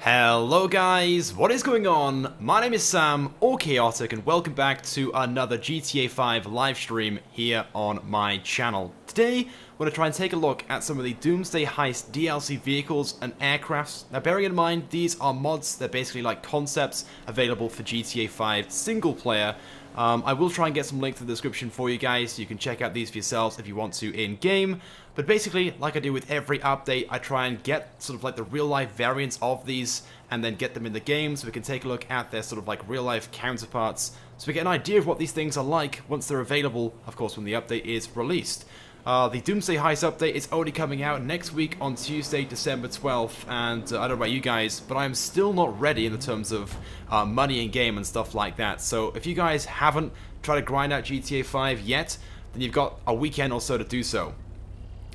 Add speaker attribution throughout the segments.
Speaker 1: Hello guys, what is going on? My name is Sam, or Chaotic, and welcome back to another GTA 5 live stream here on my channel. Today, we're going to try and take a look at some of the Doomsday Heist DLC vehicles and aircrafts. Now bearing in mind, these are mods, they're basically like concepts available for GTA 5 single player. I will try and get some links in the description for you guys, so you can check out these for yourselves if you want to in-game. But basically, like I do with every update, I try and get sort of like the real-life variants of these, and then get them in the game, so we can take a look at their sort of like real-life counterparts, so we get an idea of what these things are like once they're available, of course, when the update is released. The Doomsday Heist update is only coming out next week on Tuesday, December 12th, and I don't know about you guys, but I'm still not ready in the terms of money in game and stuff like that. So if you guys haven't tried to grind out GTA 5 yet, then you've got a weekend or so to do so.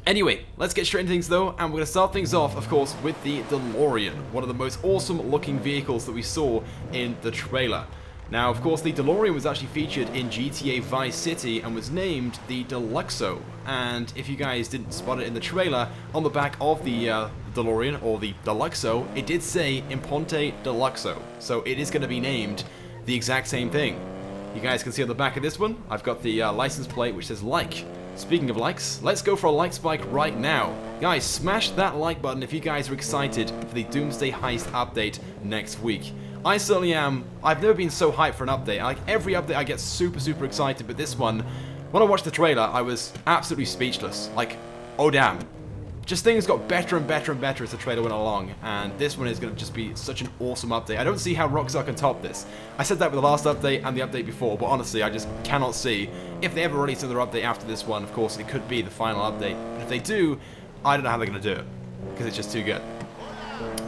Speaker 1: Anyway, let's get straight into things though, and we're going to start things off, of course, with the DeLorean, one of the most awesome looking vehicles that we saw in the trailer. Now, of course, the DeLorean was actually featured in GTA Vice City and was named the Deluxo. And if you guys didn't spot it in the trailer, on the back of the DeLorean, or the Deluxo, it did say Imponte Deluxo. So it is going to be named the exact same thing. You guys can see on the back of this one, I've got the license plate which says like. Speaking of likes, let's go for a like spike right now. Guys, smash that like button if you guys are excited for the Doomsday Heist update next week. I certainly am. I've never been so hyped for an update. Like every update I get super excited, but this one, when I watched the trailer, I was absolutely speechless. Like, oh damn. Just things got better and better and better as the trailer went along, and this one is going to just be such an awesome update. I don't see how Rockstar can top this. I said that with the last update and the update before, but honestly, I just cannot see. If they ever release another update after this one, of course, it could be the final update. But if they do, I don't know how they're going to do it, because it's just too good.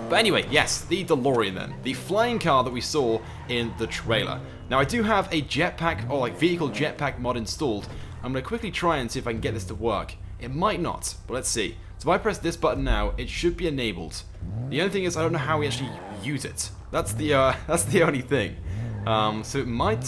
Speaker 1: But anyway, yes, the DeLorean then. The flying car that we saw in the trailer. Now, I do have a jetpack, or like vehicle jetpack mod installed. I'm going to quickly try and see if I can get this to work. It might not, but let's see. So if I press this button now, it should be enabled. The only thing is, I don't know how we actually use it. That's the only thing. So it might...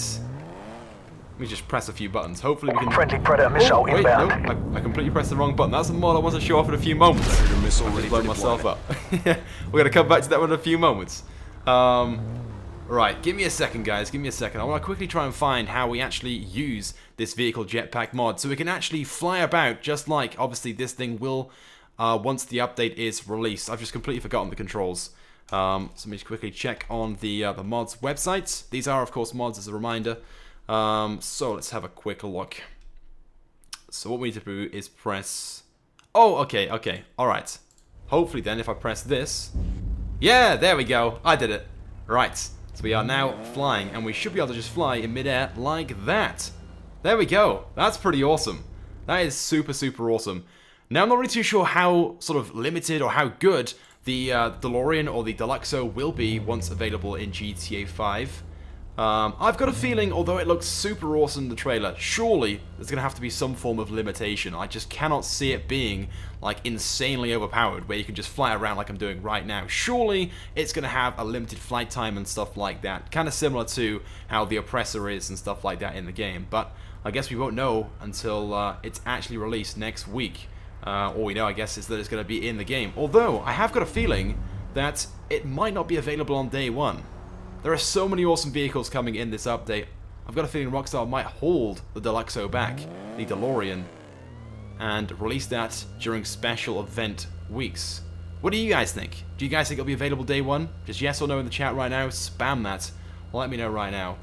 Speaker 1: Let me just press a few buttons. Hopefully we can...
Speaker 2: Friendly Predator missile
Speaker 1: wait,
Speaker 2: inbound.
Speaker 1: no, I completely pressed the wrong button. That's the mod I wasn't sure of in a few moments.
Speaker 2: Predator missile
Speaker 1: I
Speaker 2: ready
Speaker 1: just blown
Speaker 2: for
Speaker 1: myself
Speaker 2: deployment.
Speaker 1: up. We're going to come back to that one in a few moments. Right, give me a second, guys. Give me a second. I want to quickly try and find how we actually use this vehicle jetpack mod, so we can actually fly about just like, obviously, this thing will once the update is released. I've just completely forgotten the controls. So let me just quickly check on the mods websites. These are, of course, mods as a reminder. So let's have a quick look. So what we need to do is press... Oh, okay, alright. Hopefully then, if I press this... Yeah, there we go. I did it. Right. So we are now flying, and we should be able to just fly in midair like that. There we go. That's pretty awesome. That is super awesome. Now, I'm not really too sure how sort of limited or how good the DeLorean or the Deluxo will be once available in GTA 5. I've got a feeling, although it looks super awesome in the trailer, surely there's going to have to be some form of limitation. I just cannot see it being, like, insanely overpowered, where you can just fly around like I'm doing right now. Surely it's going to have a limited flight time and stuff like that, kind of similar to how the Oppressor is and stuff like that in the game. But I guess we won't know until it's actually released next week. All we know, I guess, is that it's going to be in the game. Although, I have got a feeling that it might not be available on day one. There are so many awesome vehicles coming in this update. I've got a feeling Rockstar might hold the Deluxo back, the DeLorean, and release that during special event weeks. What do you guys think? Do you guys think it'll be available day one? Just yes or no in the chat right now. Spam that. Let me know right now.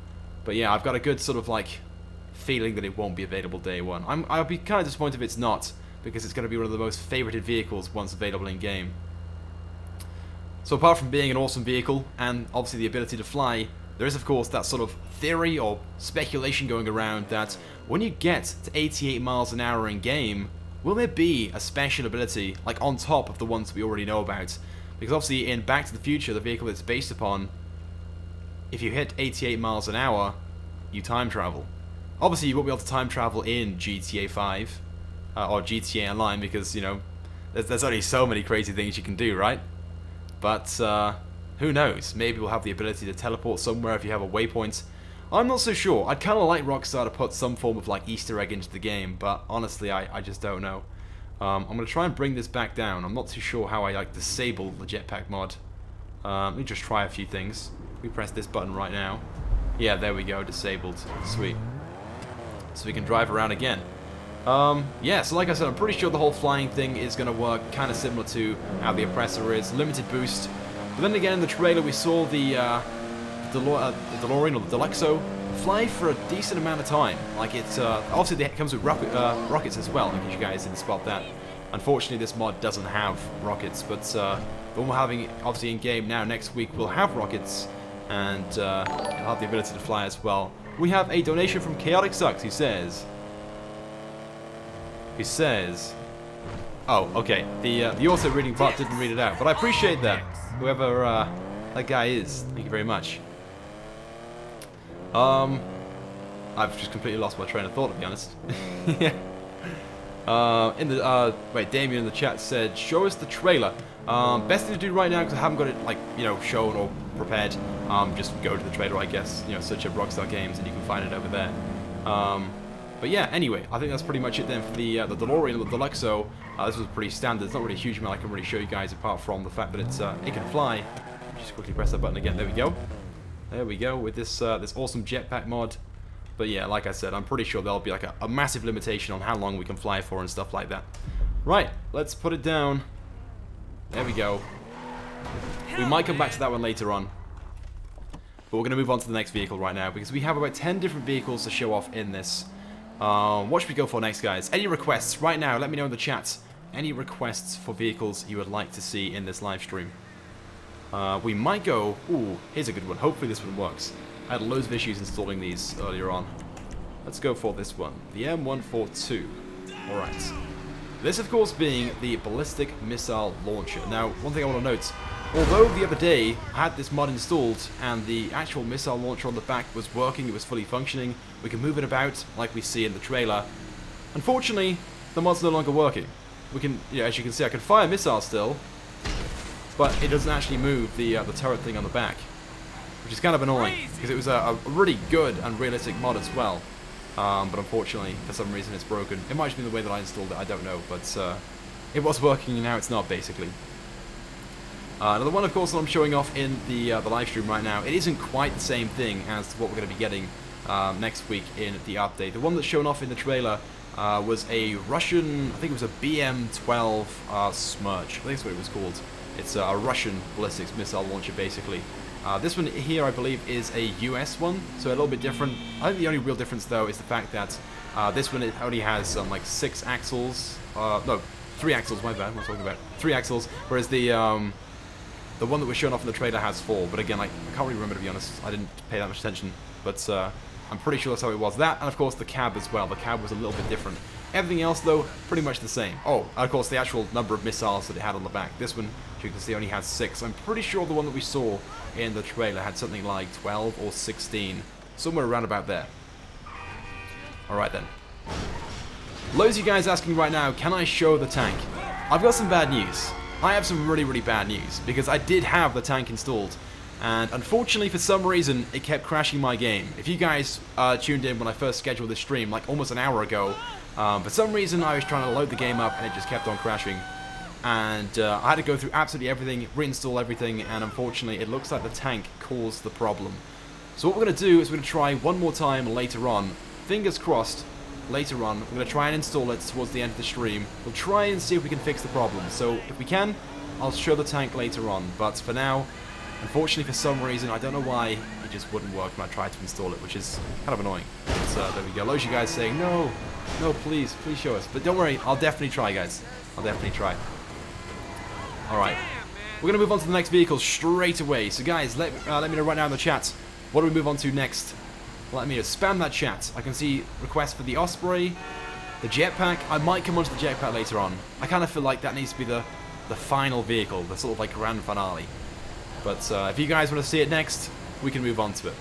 Speaker 1: But yeah, I've got a good sort of like feeling that it won't be available day one. I'll be kind of disappointed if it's not, because it's going to be one of the most favorited vehicles once available in game. So apart from being an awesome vehicle, and obviously the ability to fly, there is of course that sort of theory or speculation going around that when you get to 88 miles an hour in game, will there be a special ability, like on top of the ones we already know about? Because obviously in Back to the Future, the vehicle it's based upon, if you hit 88 miles an hour, you time travel. Obviously you won't be able to time travel in GTA 5, or GTA Online, because, you know, there's only so many crazy things you can do, right? But, who knows? Maybe we'll have the ability to teleport somewhere if you have a waypoint. I'm not so sure. I'd kind of like Rockstar to put some form of, like, Easter egg into the game, but honestly, I just don't know. I'm going to try and bring this back down. I'm not too sure how I, like, disable the jetpack mod. Let me just try a few things. We press this button right now. Yeah, there we go, disabled. Sweet. So we can drive around again. Yeah, so like I said, I'm pretty sure the whole flying thing is going to work kind of similar to how the Oppressor is. Limited boost. But then again, in the trailer, we saw the DeLorean, or the Deluxo, fly for a decent amount of time. Like, it's, obviously it comes with rockets as well, in case you guys didn't spot that. Unfortunately, this mod doesn't have rockets, but the one we're having, obviously, in-game now, next week, will have rockets, and it'll have the ability to fly as well. We have a donation from Chaotic Sucks, who says... Oh, okay. The auto reading part didn't read it out, but I appreciate that. Whoever that guy is, thank you very much. I've just completely lost my train of thought, to be honest. Yeah. Wait, Damien in the chat said, show us the trailer. Best thing to do right now, because I haven't got it, like, you know, shown or prepared. Just go to the trailer, I guess. You know, search up Rockstar Games, and you can find it over there. But yeah, anyway, I think that's pretty much it then for the DeLorean or the Deluxo. This was pretty standard. There's not really a huge amount I can really show you guys apart from the fact that it can fly. Just quickly press that button again. There we go. There we go with this this awesome jetpack mod. But yeah, like I said, I'm pretty sure there'll be like a massive limitation on how long we can fly for and stuff like that. Right, let's put it down. There we go. We might come back to that one later on. But we're going to move on to the next vehicle right now because we have about 10 different vehicles to show off in this. What should we go for next, guys? Any requests right now? Let me know in the chat. Any requests for vehicles you would like to see in this live stream? We might go... Ooh, here's a good one. Hopefully this one works. I had loads of issues installing these earlier on. Let's go for this one. The M142. Alright. This, of course, being the Ballistic Missile Launcher. Now, one thing I want to note. Although the other day I had this mod installed and the actual missile launcher on the back was working, it was fully functioning, we can move it about like we see in the trailer. Unfortunately, the mod's no longer working. We can, yeah, as you can see, I can fire missiles still, but it doesn't actually move the turret thing on the back, which is kind of annoying because it was a really good and realistic mod as well. But unfortunately, for some reason, it's broken. It might have been the way that I installed it, I don't know, but it was working and now it's not, basically. Another one, of course, that I'm showing off in the live stream right now. It isn't quite the same thing as what we're going to be getting next week in the update. The one that's shown off in the trailer was a Russian, I think it was a BM-12 Smerch. I think that's what it was called. It's a Russian ballistics missile launcher, basically. This one here, I believe, is a US one, so a little bit different. I think the only real difference, though, is the fact that this one only has like 6 axles. No, 3 axles, my bad, what am I talking about? 3 axles, whereas the one that was shown off in the trailer has 4, but again, like, I can't really remember, to be honest. I didn't pay that much attention, but I'm pretty sure that's how it was. That, and of course the cab as well. The cab was a little bit different. Everything else, though, pretty much the same. Oh, and of course the actual number of missiles that it had on the back. This one, as you can see, only has 6. I'm pretty sure the one that we saw in the trailer had something like 12 or 16. Somewhere around about there. Alright then. Loads of you guys asking right now, can I show the tank? I've got some bad news. I have some really, really bad news, because I did have the tank installed, and unfortunately for some reason it kept crashing my game. If you guys tuned in when I first scheduled this stream, like almost an hour ago, for some reason I was trying to load the game up and it just kept on crashing. And I had to go through absolutely everything, reinstall everything, and unfortunately it looks like the tank caused the problem. So what we're going to do is we're going to try one more time later on, fingers crossed. Later on, we're going to try and install it towards the end of the stream. We'll try and see if we can fix the problem. So if we can, I'll show the tank later on. But for now, unfortunately for some reason, I don't know why, it just wouldn't work when I tried to install it, which is kind of annoying. So there we go. Loads of you guys saying, no, please show us. But don't worry, I'll definitely try, guys. I'll definitely try. Alright, we're going to move on to the next vehicle straight away. So guys, let me know right now in the chat, what do we move on to next? Let me just spam that chat. I can see requests for the Osprey, the jetpack. I might come onto the jetpack later on. I kind of feel like that needs to be the final vehicle, the sort of like grand finale. But if you guys want to see it next, we can move on to it.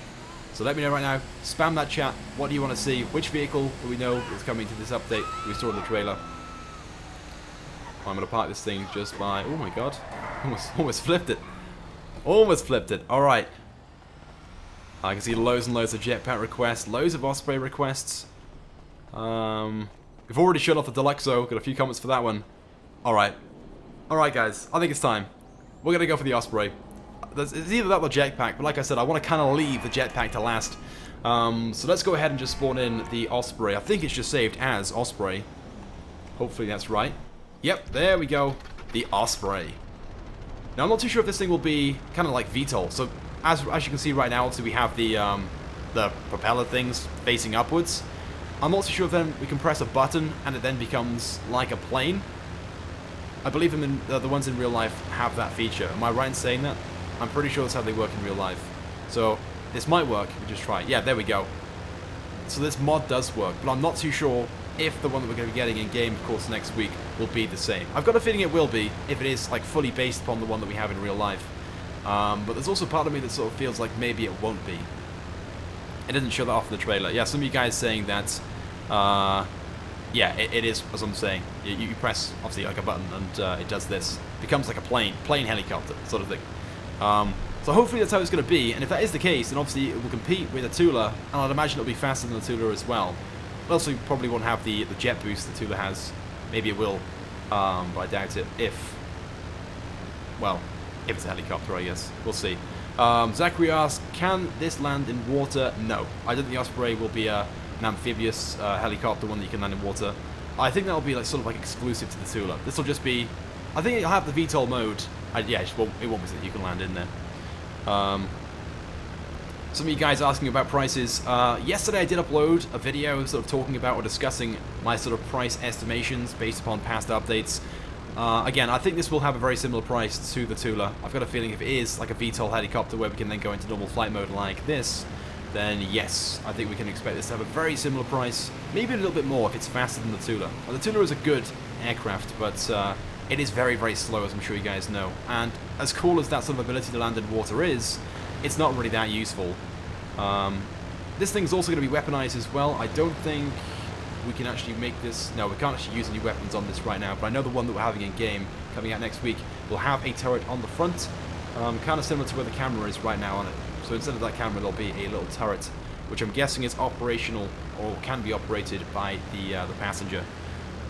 Speaker 1: So let me know right now. Spam that chat. What do you want to see? Which vehicle do we know is coming to this update we saw in the trailer? I'm going to park this thing just by... Oh my god. Almost flipped it. Almost flipped it. Alright. I can see loads and loads of jetpack requests, loads of Osprey requests. We've already shut off the Deluxo, got a few comments for that one. Alright. Alright guys, I think it's time. We're going to go for the Osprey. it's either that or jetpack, but like I said, I want to kind of leave the jetpack to last. So let's go ahead and just spawn in the Osprey. I think it's just saved as Osprey. Hopefully that's right. Yep, there we go. The Osprey. Now I'm not too sure if this thing will be kind of like VTOL. So as you can see right now, obviously we have the propeller things facing upwards. I'm not too sure if then we can press a button and it then becomes like a plane. I believe the ones in real life have that feature. Am I right in saying that? I'm pretty sure that's how they work in real life. So this might work. We just try it. Yeah, there we go. So this mod does work, but I'm not too sure if the one that we're going to be getting in game, of course, next week will be the same. I've got a feeling it will be if it is like fully based upon the one that we have in real life. But there's also part of me that sort of feels like maybe it won't be. It didn't show that off in the trailer. Yeah, some of you guys saying that. Yeah, it is, as I'm saying. You press, obviously, like a button, and it does this. It becomes like a plane helicopter, sort of thing. So hopefully that's how it's going to be, and if that is the case, then obviously it will compete with a Tula, and I'd imagine it'll be faster than the Tula as well. It also probably won't have the jet boost the Tula has. Maybe it will, but I doubt it. If it's a helicopter, I guess. We'll see. Zachary asks, can this land in water? No. I don't think the Osprey will be an amphibious helicopter, one that you can land in water. I think that'll be like sort of like exclusive to the Tula. This will just be, I think it'll have the VTOL mode. Yeah, it won't be so that you can land in there. Some of you guys asking about prices. Yesterday I did upload a video sort of talking about or discussing my sort of price estimations based upon past updates. Again, I think this will have a very similar price to the Tula. I've got a feeling if it is like a VTOL helicopter where we can then go into normal flight mode like this, then yes, I think we can expect this to have a very similar price, maybe a little bit more if it's faster than the Tula. Well, the Tula is a good aircraft, but it is very, very slow, as I'm sure you guys know. And as cool as that sort of ability to land in water is, it's not really that useful. This thing's also going to be weaponized as well. I don't think we can actually make this... No, we can't actually use any weapons on this right now, but I know the one that we're having in game, coming out next week, will have a turret on the front, kind of similar to where the camera is right now on it. So instead of that camera, there'll be a little turret, which I'm guessing is operational, or can be operated by the passenger.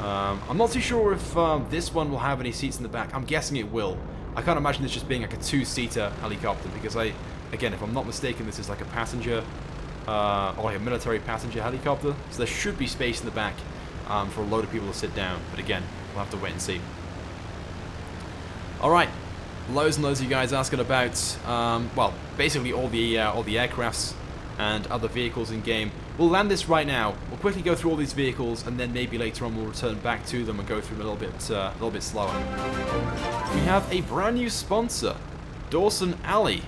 Speaker 1: I'm not too sure if this one will have any seats in the back. I'm guessing it will. I can't imagine this just being like a two-seater helicopter, because again, if I'm not mistaken, this is like a passenger, or like a military passenger helicopter, so there should be space in the back for a load of people to sit down, but again, we'll have to wait and see. Alright, loads and loads of you guys asking about, well, basically all the aircrafts and other vehicles in game. We'll land this right now. We'll quickly go through all these vehicles, and then maybe later on we'll return back to them and go through them a little bit slower. We have a brand new sponsor, Dawson Alley.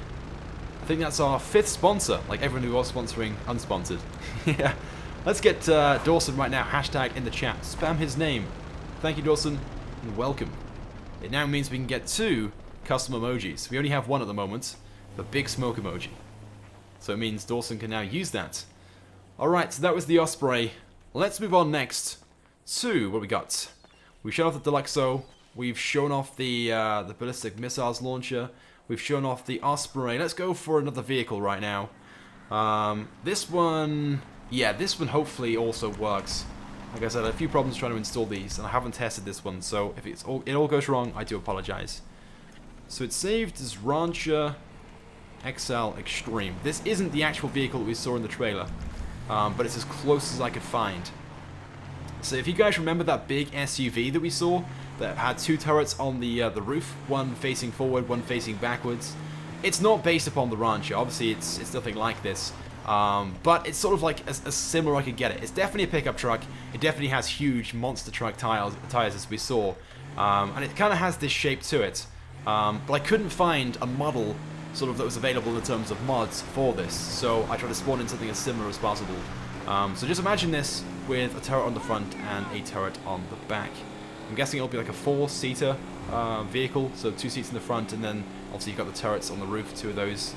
Speaker 1: I think that's our 5th sponsor, like everyone who was sponsoring unsponsored. Yeah, let's get Dawson right now. Hashtag in the chat. Spam his name. Thank you, Dawson, and welcome. It now means we can get 2 custom emojis. We only have 1 at the moment, the big smoke emoji. So it means Dawson can now use that. Alright, so that was the Osprey. Let's move on next to what we got. We've shown off the Deluxo. We've shown off the ballistic missiles launcher. We've shown off the Osprey. Let's go for another vehicle right now. This one, yeah, this one hopefully also works. Like I said, I had a few problems trying to install these, and I haven't tested this one, so if it all goes wrong, I do apologize. So it's saved as Rancher XL Extreme. This isn't the actual vehicle that we saw in the trailer, but it's as close as I could find. So if you guys remember that big SUV that we saw, that had 2 turrets on the roof, one facing forward, one facing backwards, it's not based upon the Rancher. Obviously, it's nothing like this. But it's sort of like as similar I could get it. It's definitely a pickup truck. It definitely has huge monster truck tires as we saw. And it kind of has this shape to it. But I couldn't find a model sort of that was available in terms of mods for this. So I tried to spawn in something as similar as possible. So just imagine this with a turret on the front and a turret on the back. I'm guessing it'll be like a 4-seater vehicle. So 2 seats in the front, and then obviously you've got the turrets on the roof, 2 of those.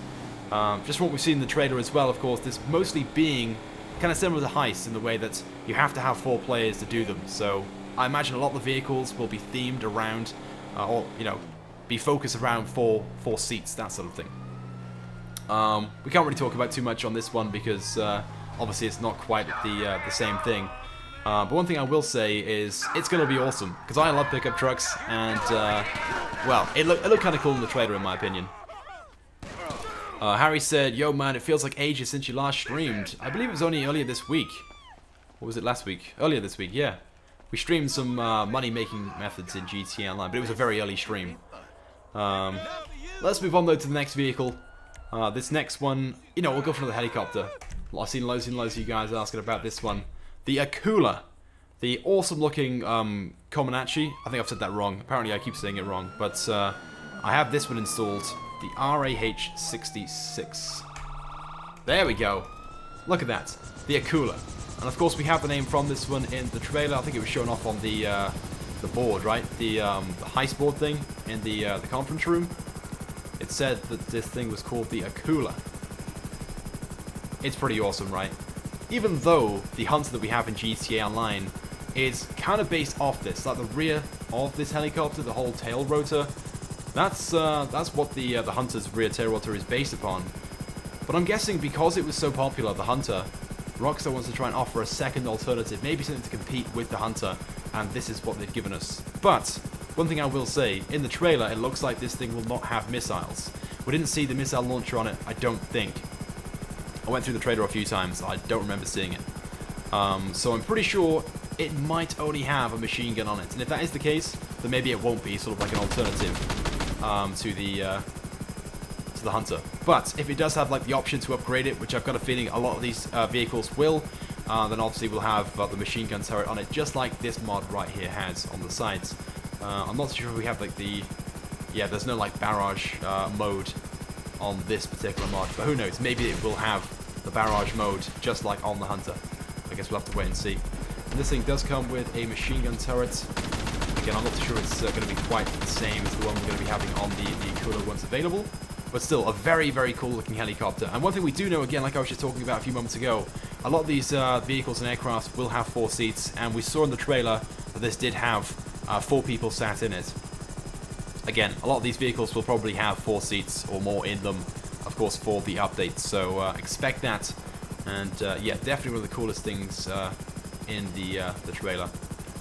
Speaker 1: Just from what we've seen in the trailer as well, of course, this mostly being kind of similar to Heist in the way that you have to have 4 players to do them. So I imagine a lot of the vehicles will be themed around, or, you know, be focused around 4 seats, that sort of thing. We can't really talk about too much on this one because obviously it's not quite the same thing. But one thing I will say is it's going to be awesome, because I love pickup trucks, and well, it looked kind of cool in the trailer in my opinion. Harry said, yo man, it feels like ages since you last streamed. I believe it was only earlier this week. Or was it last week? Earlier this week, yeah. We streamed some money-making methods in GTA Online, but it was a very early stream. Let's move on though to the next vehicle. This next one, you know, we'll go for another helicopter. I've seen loads and loads of you guys asking about this one. The Akula. The awesome-looking Comanche. I think I've said that wrong. Apparently I keep saying it wrong. But I have this one installed. The RAH-66. There we go. Look at that. The Akula. And of course we have the name from this one in the trailer. I think it was shown off on the board, right? The heist board thing in the conference room. It said that this thing was called the Akula. It's pretty awesome, right? Even though the Hunter that we have in GTA Online is kind of based off this, like the rear of this helicopter, the whole tail rotor. That's what the Hunter's rear tail rotor is based upon. But I'm guessing because it was so popular, the Hunter, Rockstar wants to try and offer a second alternative, maybe something to compete with the Hunter, and this is what they've given us. But one thing I will say, in the trailer, it looks like this thing will not have missiles. We didn't see the missile launcher on it, I don't think. I went through the trailer a few times, I don't remember seeing it. So I'm pretty sure it might only have a machine gun on it. And if that is the case, then maybe it won't be sort of like an alternative to the Hunter. But if it does have like the option to upgrade it, which I've got a feeling a lot of these vehicles will, then obviously we'll have the machine gun turret on it, just like this mod right here has on the sides. I'm not sure if we have like the... Yeah, there's no like barrage mode on this particular mod, but who knows, maybe it will have the barrage mode just like on the Hunter. I guess we'll have to wait and see. And this thing does come with a machine gun turret. Again, I'm not sure it's going to be quite the same as the one we're going to be having on the Akula once available, but still a very, very cool looking helicopter. And one thing we do know, again, like I was just talking about a few moments ago, a lot of these vehicles and aircraft will have 4 seats, and we saw in the trailer that this did have 4 people sat in it. Again, a lot of these vehicles will probably have 4 seats or more in them, of course, for the updates, so expect that. And yeah, definitely one of the coolest things in the trailer.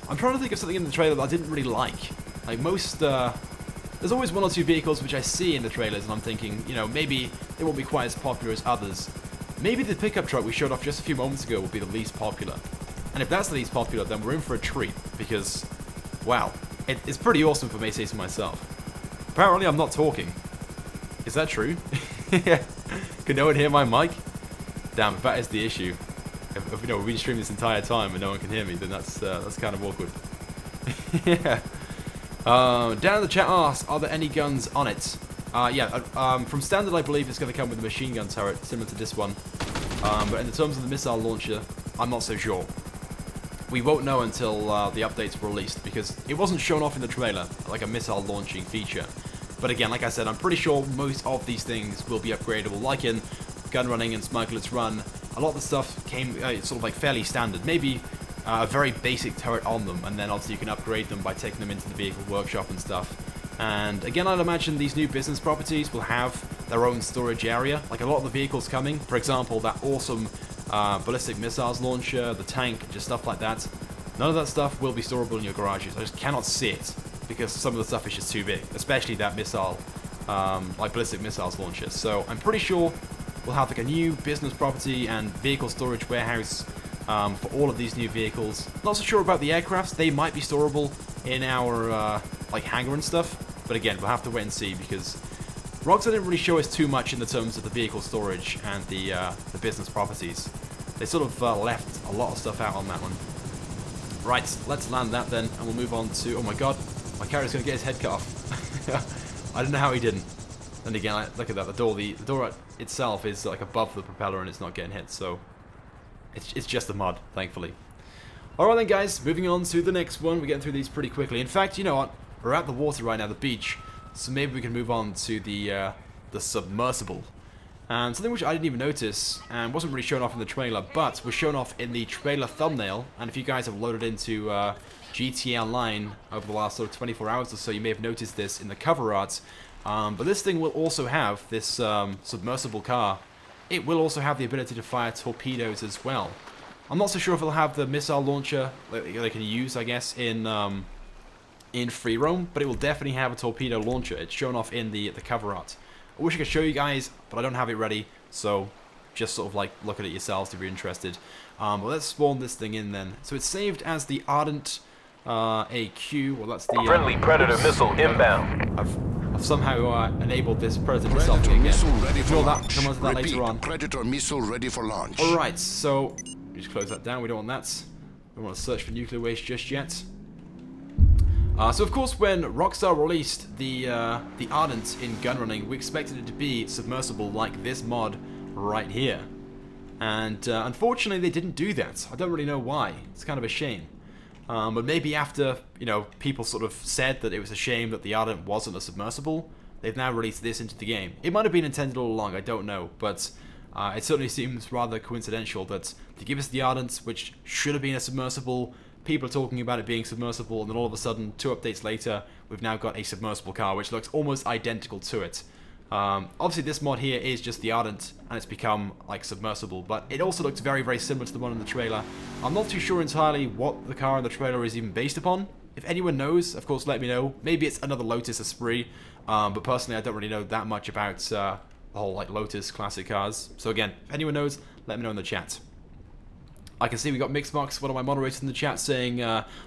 Speaker 1: I'm trying to think of something in the trailer that I didn't really like. Like most, there's always 1 or 2 vehicles which I see in the trailers and I'm thinking, you know, maybe they won't be quite as popular as others. Maybe the pickup truck we showed off just a few moments ago will be the least popular. And if that's the least popular, then we're in for a treat, because, wow, it's pretty awesome for me to say so myself. Apparently I'm not talking. Is that true? Can no one hear my mic? Damn, if that is the issue. If you know, we've been streaming this entire time and no one can hear me, then that's kind of awkward. Yeah. Down in the chat asks, are there any guns on it? Yeah, from standard I believe it's going to come with a machine gun turret, similar to this one. But in terms of the missile launcher, I'm not so sure. We won't know until the updates are released, because it wasn't shown off in the trailer, like a missile launching feature. But again, like I said, I'm pretty sure most of these things will be upgradable, like in Gun Running and Smuggler's Run. A lot of the stuff came sort of like fairly standard, maybe a very basic turret on them, and then obviously you can upgrade them by taking them into the vehicle workshop and stuff. And again, I'd imagine these new business properties will have their own storage area, like a lot of the vehicles coming. For example, that awesome ballistic missiles launcher, the tank, just stuff like that. None of that stuff will be storable in your garages. I just cannot see it, because some of the stuff is just too big, especially that missile, like ballistic missiles launcher. So I'm pretty sure we'll have like a new business property and vehicle storage warehouse for all of these new vehicles. Not so sure about the aircrafts. They might be storable in our like hangar and stuff, but again, we'll have to wait and see, because Rockstar didn't really show us too much in the terms of the vehicle storage and the business properties. They sort of left a lot of stuff out on that one. Right, let's land that then, and we'll move on to... Oh my god, my character's going to get his head cut off. I don't know how he didn't. And again, look at that, the door itself is like above the propeller and it's not getting hit, so it's just a mod, thankfully. Alright then guys, moving on to the next one. We're getting through these pretty quickly. In fact, you know what? We're at the water right now, the beach, so maybe we can move on to the submersible. And something which I didn't even notice, and wasn't really shown off in the trailer, but was shown off in the trailer thumbnail, and if you guys have loaded into GTA Online over the last sort of 24 hours or so, you may have noticed this in the cover art. But this thing will also have this submersible car. It will also have the ability to fire torpedoes as well. I'm not so sure if it'll have the missile launcher that they can use, I guess, in free roam, but it will definitely have a torpedo launcher. It's shown off in the cover art. I wish I could show you guys, but I don't have it ready, so just sort of like look at it yourselves if you're interested. But let's spawn this thing in then. So it's saved as the Ardent AQ. Well, that's the
Speaker 2: friendly Predator missile inbound.
Speaker 1: I've somehow enabled this Predator missile thing again. Ignore that. Come on to that later on.
Speaker 3: Predator missile ready for launch.
Speaker 1: All right, so just close that down. We don't want that. We don't want to search for nuclear waste just yet. So of course, when Rockstar released the Ardent in gunrunning, we expected it to be submersible like this mod right here, and unfortunately they didn't do that. I don't really know why. It's kind of a shame. But maybe after, you know, people sort of said that it was a shame that the Ardent wasn't a submersible, they've now released this into the game. It might have been intended all along, I don't know, but it certainly seems rather coincidental that to give us the Ardent, which should have been a submersible, people are talking about it being submersible, and then all of a sudden, 2 updates later, we've now got a submersible car, which looks almost identical to it. Obviously this mod here is just the Ardent, and it's become like submersible, but it also looks very, very similar to the one in the trailer. I'm not too sure entirely what the car in the trailer is even based upon. If anyone knows, of course let me know. Maybe it's another Lotus Esprit, but personally I don't really know that much about the whole like Lotus classic cars. So again, if anyone knows, let me know in the chat. I can see we got Mixbox, one of my moderators in the chat, saying,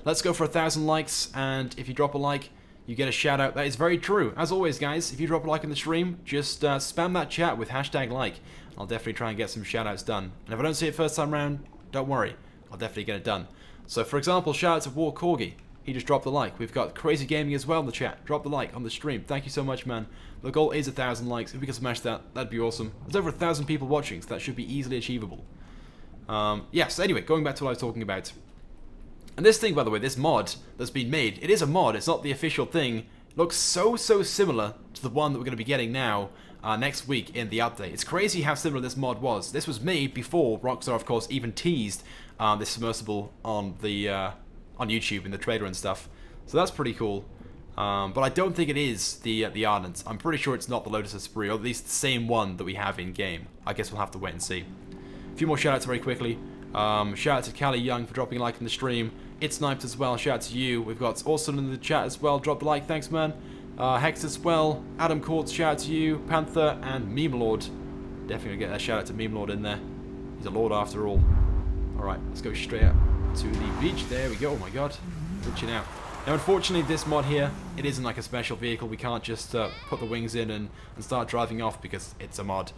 Speaker 1: let's go for 1,000 likes, and if you drop a like, you get a shout out. That is very true. As always, guys, if you drop a like in the stream, just spam that chat with #like. I'll definitely try and get some shout outs done. And if I don't see it first time round, don't worry. I'll definitely get it done. So, for example, shout out to War Corgi. He just dropped a like. We've got Crazy Gaming as well in the chat. Drop the like on the stream. Thank you so much, man. The goal is 1,000 likes. If we can smash that, that'd be awesome. There's over 1,000 people watching, so that should be easily achievable. Yes, anyway, going back to what I was talking about. And this thing, by the way, this mod that's been made, it is a mod, it's not the official thing. It looks so similar to the one that we're going to be getting now, next week in the update. It's crazy how similar this mod was. This was made before Rockstar, of course, even teased this submersible on the on YouTube in the trailer and stuff. So that's pretty cool. But I don't think it is the Ardent. I'm pretty sure it's not the Lotus Esprit, or at least the same one that we have in game. I guess we'll have to wait and see. A few more shoutouts very quickly. Shout out to Callie Young for dropping a like in the stream. It's Sniped as well, shout out to you. We've got Orson in the chat as well, drop a like, thanks man. Hex as well, Adam Courts, shout out to you, Panther, and Meme Lord. Definitely get that shout out to Meme Lord in there. He's a lord after all. Alright, let's go straight up to the beach. There we go, oh my god. Glitching out. Now unfortunately this mod here, it isn't like a special vehicle. We can't just put the wings in and start driving off because it's a mod.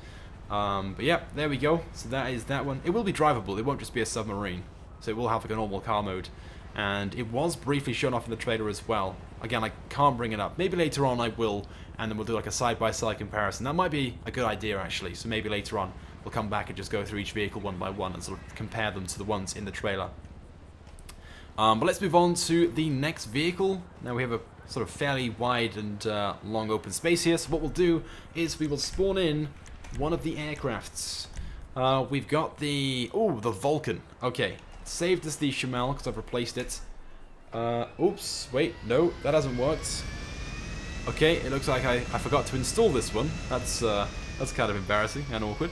Speaker 1: But yeah, there we go. So that is that one. It will be drivable, it won't just be a submarine. So it will have like a normal car mode. And it was briefly shown off in the trailer as well. Again, I can't bring it up. Maybe later on I will, and then we'll do like a side-by-side comparison. That might be a good idea actually. So maybe later on we'll come back and just go through each vehicle one by one and sort of compare them to the ones in the trailer. But let's move on to the next vehicle. Now we have a sort of fairly wide and long open space here. So what we'll do is we will spawn in one of the aircrafts. We've got the Vulcan. Okay. Saved as the Shamel because I've replaced it. Oops, wait, no, that hasn't worked. Okay, it looks like I forgot to install this one. That's kind of embarrassing and awkward.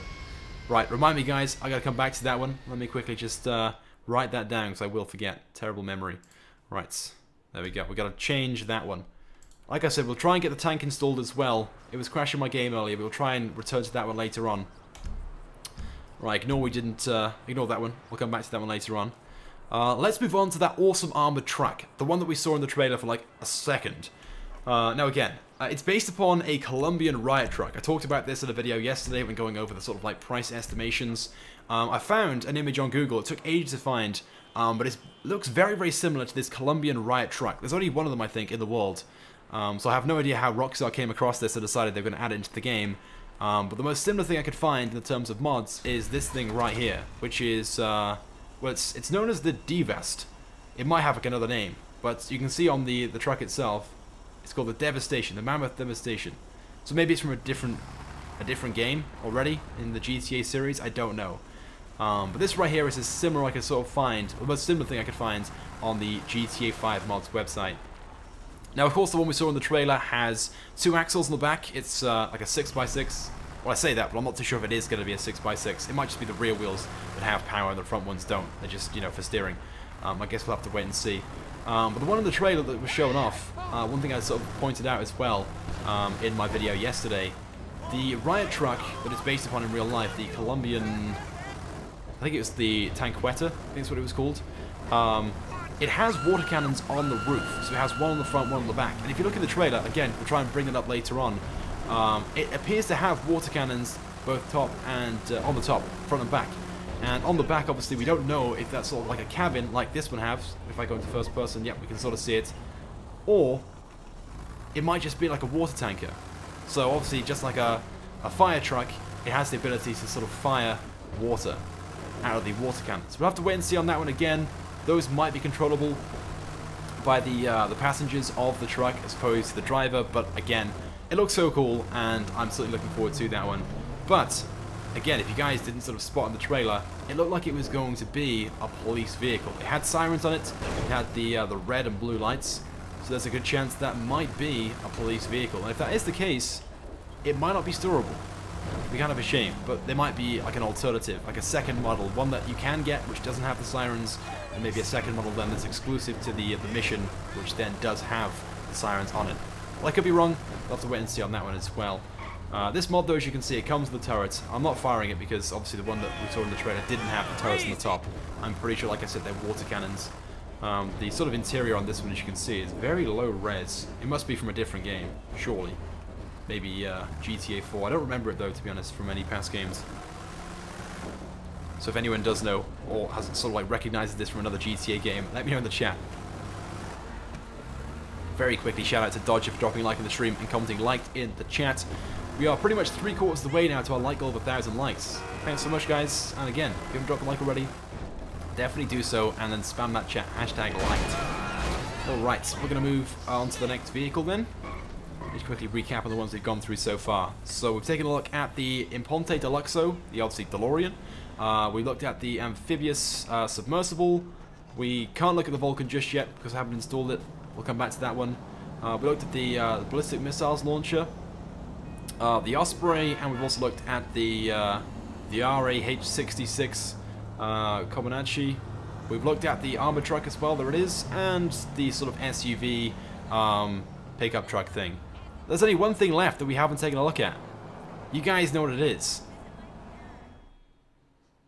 Speaker 1: Right, remind me guys, I gotta come back to that one. Let me quickly just write that down because I will forget. Terrible memory. Right, there we go. We gotta change that one. Like I said, we'll try and get the tank installed as well. It was crashing my game earlier, but we'll try and return to that one later on. Right, ignore that one. We'll come back to that one later on. Let's move on to that awesome armored truck. The one that we saw in the trailer for like a second. Now again, it's based upon a Colombian riot truck. I talked about this in a video yesterday when going over the sort of like price estimations. I found an image on Google. It took ages to find, but it looks very, very similar to this Colombian riot truck. There's only one of them, I think, in the world. So I have no idea how Rockstar came across this and decided they're going to add it into the game. But the most similar thing I could find in terms of mods is this thing right here, which is, well, it's known as the D-Vest. It might have like another name, but you can see on the truck itself, it's called the Devastation, the Mammoth Devastation. So maybe it's from a different game already in the GTA series, I don't know. But this right here is as similar I could sort of find, the most similar thing I could find on the GTA 5 mods website. Now, of course, the one we saw in the trailer has 2 axles on the back. It's like a 6x6. Well, I say that, but I'm not too sure if it is going to be a 6x6. It might just be the rear wheels that have power and the front ones don't. They're just, you know, for steering. I guess we'll have to wait and see. But the one in the trailer that was shown off, one thing I sort of pointed out as well in my video yesterday, the riot truck that it's based upon in real life, the Colombian, I think it was the Tanqueta, I think that's what it was called. It has water cannons on the roof, so it has one on the front, one on the back. And if you look at the trailer, again, we'll try and bring it up later on, it appears to have water cannons both top and on the top, front and back. And on the back, obviously, we don't know if that's sort of like a cabin, like this one has. If I go into first person, yep, we can sort of see it. Or it might just be like a water tanker. So obviously, just like a fire truck, it has the ability to sort of fire water out of the water cannons. We'll have to wait and see on that one again. Those might be controllable by the passengers of the truck as opposed to the driver. But again, it looks so cool, and I'm certainly looking forward to that one. But again, if you guys didn't sort of spot in the trailer, it looked like it was going to be a police vehicle. It had sirens on it. It had the red and blue lights. So there's a good chance that might be a police vehicle. And if that is the case, it might not be storable. It'd be kind of a shame, but there might be like an alternative, like a second model, one that you can get which doesn't have the sirens, and maybe a second model then that's exclusive to the mission, which then does have the sirens on it. Well, I could be wrong. We'll have to wait and see on that one as well. This mod, though, as you can see, it comes with the turrets. I'm not firing it because obviously the one that we saw in the trailer didn't have the turrets on the top. I'm pretty sure, like I said, they're water cannons. The sort of interior on this one, as you can see, is very low res. It must be from a different game, surely. Maybe GTA 4. I don't remember it, though, to be honest, from any past games. So if anyone does know, or has sort of like recognizes this from another GTA game, let me know in the chat. Very quickly, shout out to Dodger for dropping a like in the stream and commenting liked in the chat. We are pretty much 3/4 of the way now to our like goal of 1,000 likes. Thanks so much, guys. And again, if you haven't dropped a like already, definitely do so, and then spam that chat, hashtag liked. Alright, we're going to move on to the next vehicle then. Just quickly recap on the ones we've gone through so far. So we've taken a look at the Imponte Deluxo, the obviously DeLorean. We looked at the amphibious submersible. We can't look at the Vulcan just yet because I haven't installed it. We'll come back to that one. We looked at the ballistic missiles launcher, the Osprey, and we've also looked at the RAH-66 Comanche. We've looked at the armored truck as well, there it is, and the sort of SUV pickup truck thing. There's only one thing left that we haven't taken a look at. You guys know what it is.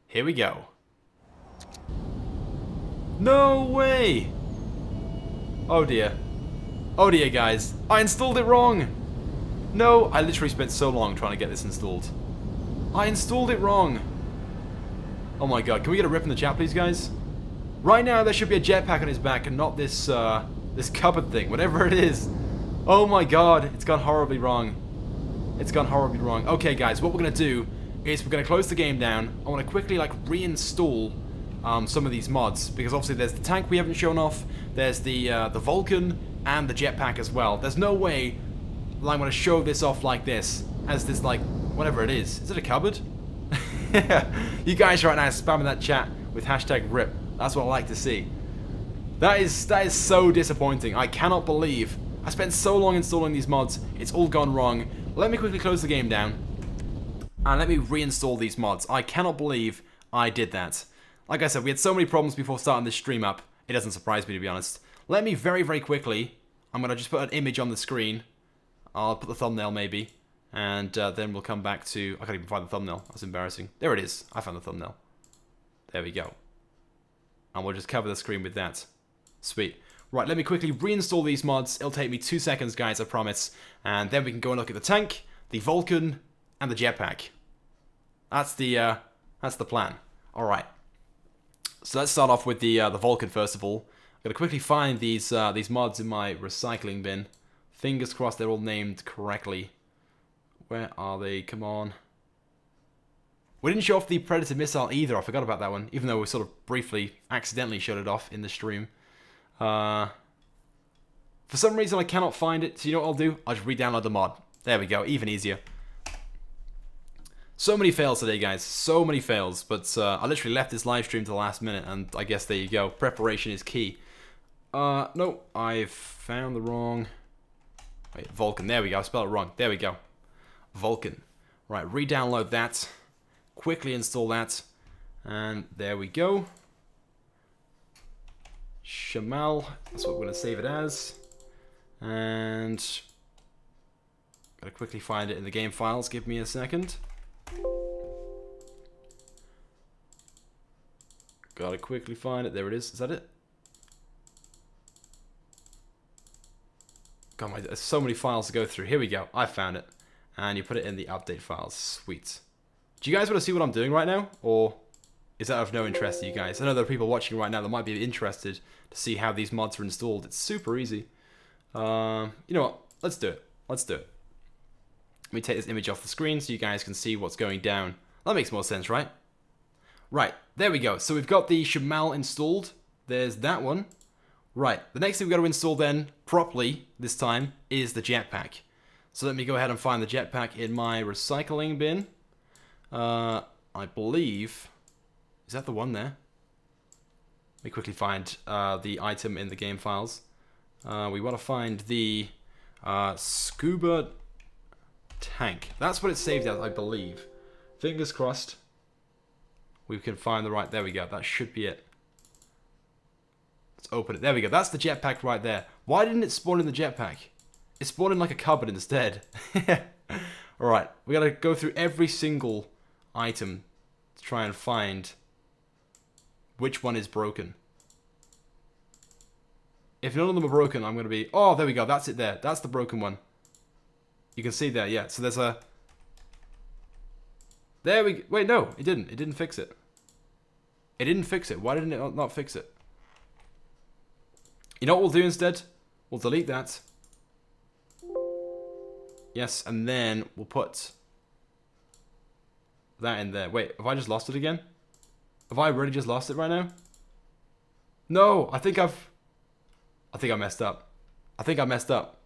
Speaker 1: Here we go. No way! Oh dear. Oh dear, guys. I installed it wrong! No, I literally spent so long trying to get this installed. I installed it wrong! Oh my god, can we get a rip in the chat, please, guys? Right now, there should be a jetpack on his back and not this, this cupboard thing, whatever it is. Oh my god, it's gone horribly wrong. It's gone horribly wrong. Okay, guys, what we're going to do is we're going to close the game down. I want to quickly, like, reinstall some of these mods, because obviously there's the tank we haven't shown off, there's the Vulcan, and the jetpack as well. There's no way that I'm going to show this off like this, as this, like, whatever it is. Is it a cupboard? You guys right now are spamming that chat with hashtag RIP. That's what I like to see. That is so disappointing. I cannot believe I spent so long installing these mods. It's all gone wrong. Let me quickly close the game down, and let me reinstall these mods. I cannot believe I did that. Like I said, we had so many problems before starting this stream up. It doesn't surprise me, to be honest. Let me very, very quickly, I'm going to just put an image on the screen. I'll put the thumbnail maybe, and then we'll come back to... I can't even find the thumbnail. That's embarrassing. There it is. I found the thumbnail. There we go. And we'll just cover the screen with that. Sweet. Right, let me quickly reinstall these mods. It'll take me 2 seconds, guys, I promise. And then we can go and look at the tank, the Vulcan, and the jetpack. That's the plan. All right. So let's start off with the Vulcan first of all. I'm gonna quickly find these mods in my recycling bin. Fingers crossed they're all named correctly. Where are they? Come on. We didn't show off the Predator missile either. I forgot about that one, even though we sort of briefly, accidentally showed it off in the stream. For some reason I cannot find it, so you know what I'll do? I'll just re-download the mod. There we go, even easier. So many fails today, guys. So many fails, but I literally left this live stream to the last minute, and I guess there you go. Preparation is key. No, I've found the wrong... Wait, Vulcan. There we go. I spelled it wrong. There we go. Vulcan. Right, re-download that. Quickly install that. And there we go. Shamal. That's what we're going to save it as. And... Gotta quickly find it in the game files. Give me a second. Gotta quickly find it. There it is. Is that it? God, there's so many files to go through. Here we go. I found it. And you put it in the update files. Sweet. Do you guys want to see what I'm doing right now? Or is that of no interest to you guys? I know there are people watching right now that might be interested to see how these mods are installed. It's super easy. You know what? Let's do it. Let's do it. Let me take this image off the screen so you guys can see what's going down. That makes more sense, right? Right, there we go. So we've got the Shamal installed. There's that one. Right, the next thing we've got to install then, properly this time, is the jetpack. So let me go ahead and find the jetpack in my recycling bin. I believe... Is that the one there? Let me quickly find the item in the game files. We want to find the scuba tank. That's what it's saved as, I believe. Fingers crossed. We can find the right... There we go. That should be it. Let's open it. There we go. That's the jetpack right there. Why didn't it spawn in the jetpack? It spawned in like a cupboard instead. Alright. We gotta go through every single item to try and find which one is broken. If none of them are broken, I'm gonna be... Oh, there we go. That's it there. That's the broken one. You can see there, yeah. So there's a... There we go. Wait, no. It didn't. It didn't fix it. It didn't fix it. Why didn't it not fix it? You know what we'll do instead? We'll delete that. Yes, and then we'll put that in there. Wait, have I just lost it again? Have I really just lost it right now? No, I think I messed up. I think I messed up.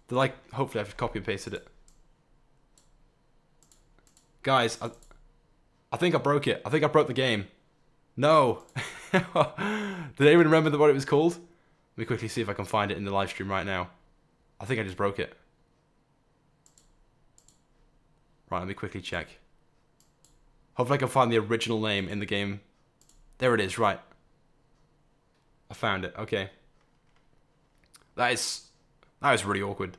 Speaker 1: Hopefully I've copy and pasted it. Guys, I think I broke it. I think I broke the game. No. Did anyone remember what it was called? Let me quickly see if I can find it in the live stream right now. I think I just broke it. Right, let me quickly check. Hopefully I can find the original name in the game. There it is, right. I found it, okay. That is really awkward.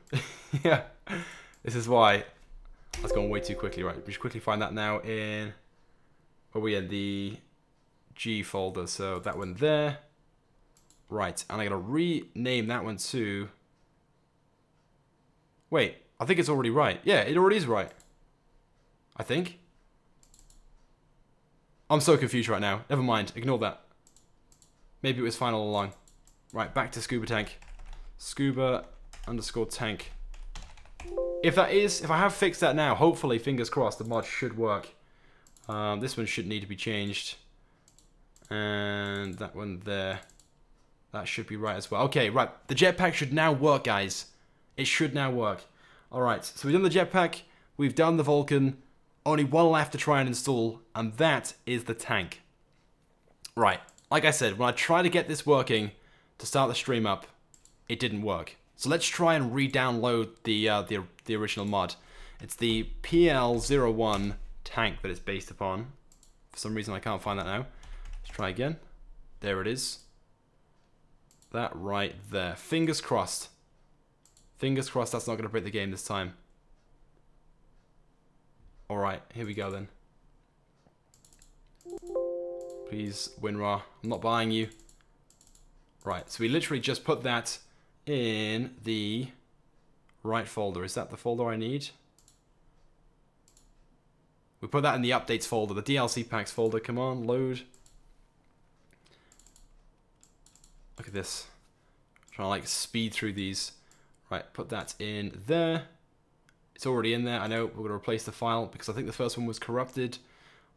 Speaker 1: Yeah. This is why that's gone way too quickly, right? We should quickly find that now in... Where are we in? The G folder, so that one there. Right, and I gotta rename that one to... Wait, I think it's already right. Yeah, it already is right. I think. I'm so confused right now. Never mind, ignore that. Maybe it was fine all along. Right, back to scuba tank. Scuba _ tank. If I have fixed that now, hopefully, fingers crossed, the mod should work. This one should need to be changed. And that one there. That should be right as well. Okay, right. The jetpack should now work, guys. It should now work. Alright, so we've done the jetpack. We've done the Vulcan. Only one left to try and install, and that is the tank. Right. Like I said, when I tried to get this working to start the stream up, it didn't work. So let's try and re-download the original mod. It's the PL01 tank that it's based upon. For some reason I can't find that now. Let's try again. There it is. That right there. Fingers crossed. Fingers crossed that's not going to break the game this time. Alright, here we go then. Please, WinRAR, I'm not buying you. Right, so we literally just put that in the right folder. Is that the folder I need? We put that in the updates folder, the DLC packs folder. Come on, load. Look at this. I'm trying to like speed through these. Right, put that in there. It's already in there. I know we're going to replace the file because I think the first one was corrupted.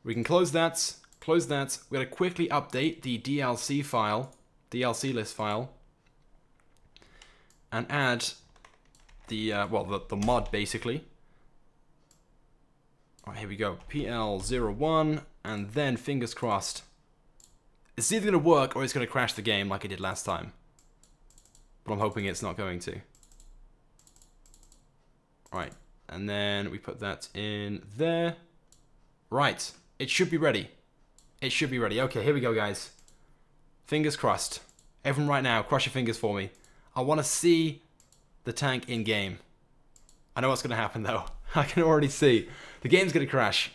Speaker 1: We can close that. Close that. We're going to quickly update the DLC file, DLC list file, and add the the mod basically. All right, here we go. PL01, and then fingers crossed. It's either going to work or it's going to crash the game like it did last time. But I'm hoping it's not going to. Right, and then we put that in there. Right, it should be ready. It should be ready. Okay, here we go, guys. Fingers crossed. Everyone right now, cross your fingers for me. I want to see the tank in game. I know what's going to happen, though. I can already see. The game's going to crash.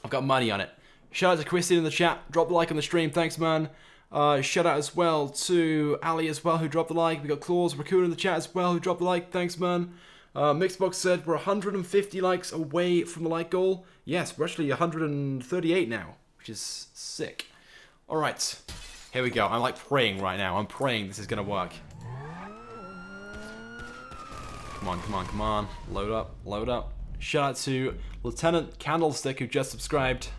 Speaker 1: I've got money on it. Shout out to Christian in the chat. Drop the like on the stream. Thanks, man. Shout out as well to Ali as well, who dropped the like. We got Claus Raccoon in the chat as well, who dropped the like. Thanks, man. Mixbox said we're 150 likes away from the like goal. Yes, we're actually 138 now, which is sick. Alright, here we go. I'm like praying right now. I'm praying this is going to work. Come on, come on, come on. Load up, load up. Shout out to Lieutenant Candlestick, who just subscribed.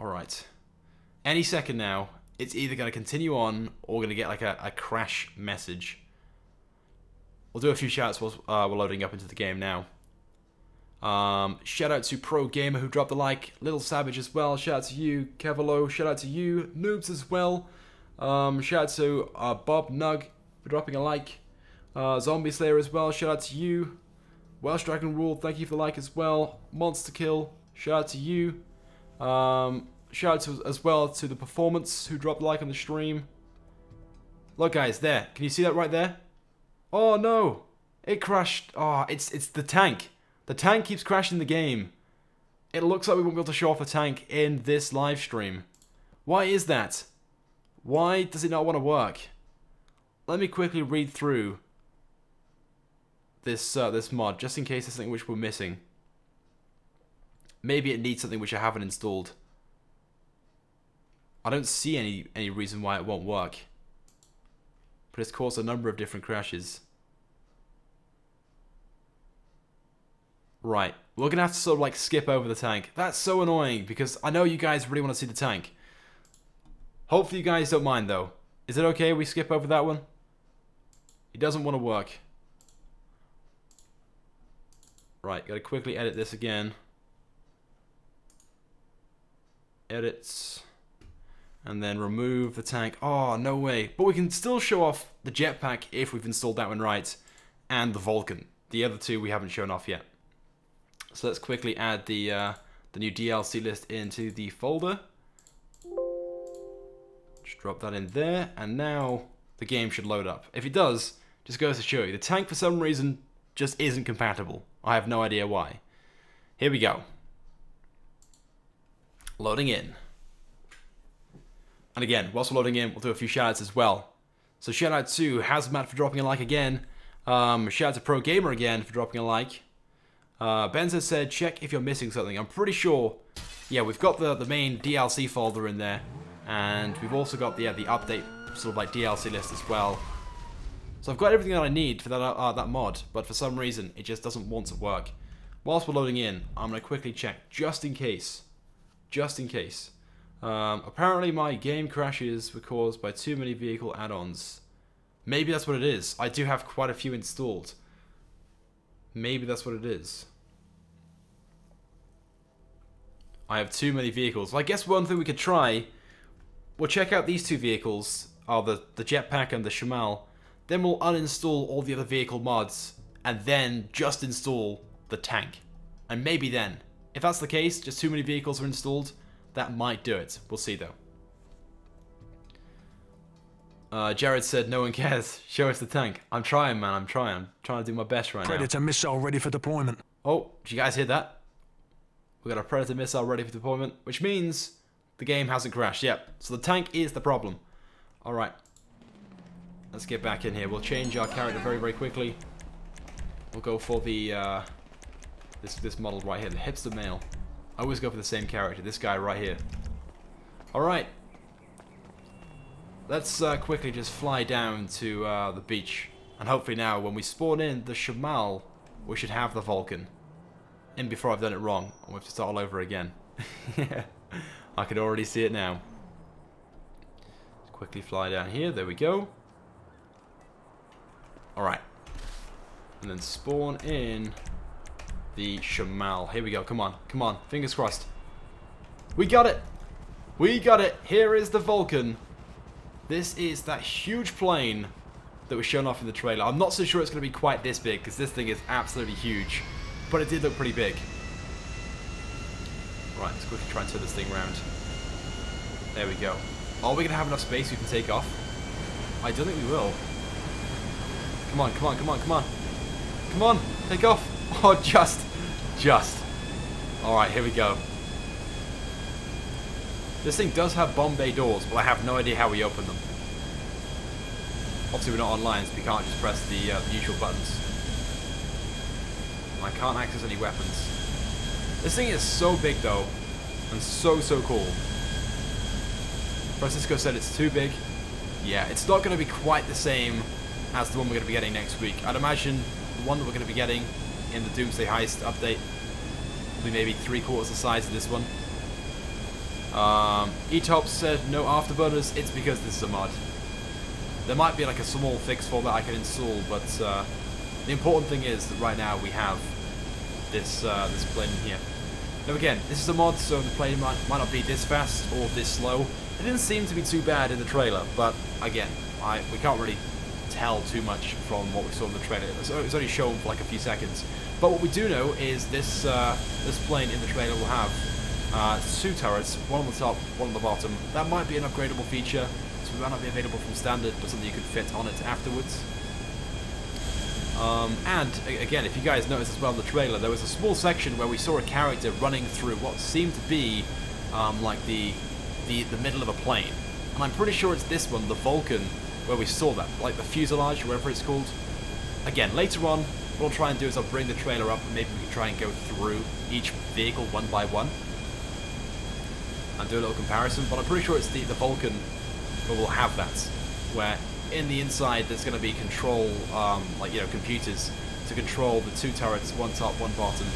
Speaker 1: Alright. Any second now, it's either going to continue on or going to get like a crash message. We'll do a few shoutouts while we're loading up into the game now. Shout out to Pro Gamer, who dropped the like. Little Savage as well. Shout out to you, Kevalo. Shout out to you, Noobs as well. Shout out to Bob Nug for dropping a like. Zombie Slayer as well. Shout out to you. Welsh Dragon Rule, thank you for the like as well. Monster Kill, shout out to you. Shout out to, as well to the Performance, who dropped a like on the stream. Look, guys, there. Can you see that right there? Oh no, it crashed. Oh, it's the tank. The tank keeps crashing the game. It looks like we won't be able to show off the tank in this live stream. Why is that? Why does it not want to work? Let me quickly read through this this mod, just in case there's something which we're missing. Maybe it needs something which I haven't installed. I don't see any reason why it won't work. But it's caused a number of different crashes. Right, we're gonna have to sort of like skip over the tank. That's so annoying because I know you guys really want to see the tank. Hopefully you guys don't mind though. Is it okay we skip over that one? It doesn't want to work. Right, gotta quickly edit this again. Edits. And then remove the tank. Oh, no way. But we can still show off the jetpack if we've installed that one right. And the Vulcan. The other two we haven't shown off yet. So let's quickly add the new DLC list into the folder. Just drop that in there. And now the game should load up. If it does, just goes to show you. The tank for some reason just isn't compatible. I have no idea why. Here we go. Loading in. And again, whilst we're loading in, we'll do a few shoutouts as well. So shout out to Hazmat for dropping a like again. Shout out to Pro Gamer again for dropping a like. Benza said, check if you're missing something. I'm pretty sure, yeah, we've got the main DLC folder in there. And we've also got the update sort of like DLC list as well. So I've got everything that I need for that mod, but for some reason it just doesn't want to work. Whilst we're loading in, I'm going to quickly check, just in case. Just in case. Apparently my game crashes were caused by too many vehicle add-ons. Maybe that's what it is. I do have quite a few installed. Maybe that's what it is. I have too many vehicles. Well, I guess one thing we could try, we'll check out these two vehicles, the jetpack and the Shamal. Then we'll uninstall all the other vehicle mods, and then just install the tank. And maybe then, if that's the case, just too many vehicles are installed, that might do it. We'll see though. Jared said, no one cares. Show us the tank. I'm trying, man. I'm trying. I'm trying to do my best right now.
Speaker 4: Predator missile ready for deployment.
Speaker 1: Oh, did you guys hear that? We got a Predator missile ready for deployment, which means the game hasn't crashed. Yep. So the tank is the problem. Alright. Let's get back in here. We'll change our character very, very quickly. We'll go for the this model right here, the hipster male. I always go for the same character, this guy right here. Alright. Let's quickly just fly down to the beach. And hopefully now, when we spawn in the Shamal, we should have the Vulcan. In before I've done it wrong, and we have to start all over again. Yeah, I can already see it now. Let's quickly fly down here, there we go. Alright. And then spawn in the Shamal. Here we go, come on, come on, fingers crossed. We got it! We got it! Here is the Vulcan. This is that huge plane that was shown off in the trailer. I'm not so sure it's going to be quite this big, because this thing is absolutely huge. But it did look pretty big. Right, let's quickly try and turn this thing around. There we go. Are we going to have enough space we can take off? I don't think we will. Come on, come on, come on, come on. Come on, take off. Oh, just. Alright, here we go. This thing does have bomb bay doors, but I have no idea how we open them. Obviously we're not online, so we can't just press the usual buttons. And I can't access any weapons. This thing is so big though, and so cool. Francisco said it's too big. Yeah, it's not going to be quite the same as the one we're going to be getting next week. I'd imagine the one that we're going to be getting in the Doomsday Heist update will be maybe 3/4 the size of this one. E-Top said no afterburners. It's because this is a mod. There might be like a small fix for that I can install, but the important thing is that right now we have this this plane in here. Now again, this is a mod, so the plane might not be this fast or this slow. It didn't seem to be too bad in the trailer, but again, we can't really tell too much from what we saw in the trailer. It was only shown for like a few seconds. But what we do know is this this plane in the trailer will have 2 turrets, one on the top, one on the bottom. That might be an upgradable feature, so it might not be available from standard, but something you could fit on it afterwards. And again, if you guys noticed as well in the trailer, there was a small section where we saw a character running through what seemed to be like the middle of a plane. And I'm pretty sure it's this one, the Vulcan, where we saw that, like the fuselage, whatever it's called. Again, later on, what I'll try and do is I'll bring the trailer up and maybe we can try and go through each vehicle one by one and do a little comparison, but I'm pretty sure it's the Vulcan where we'll have that, where in the inside there's going to be control, like, you know, computers to control the 2 turrets, one top, one bottom.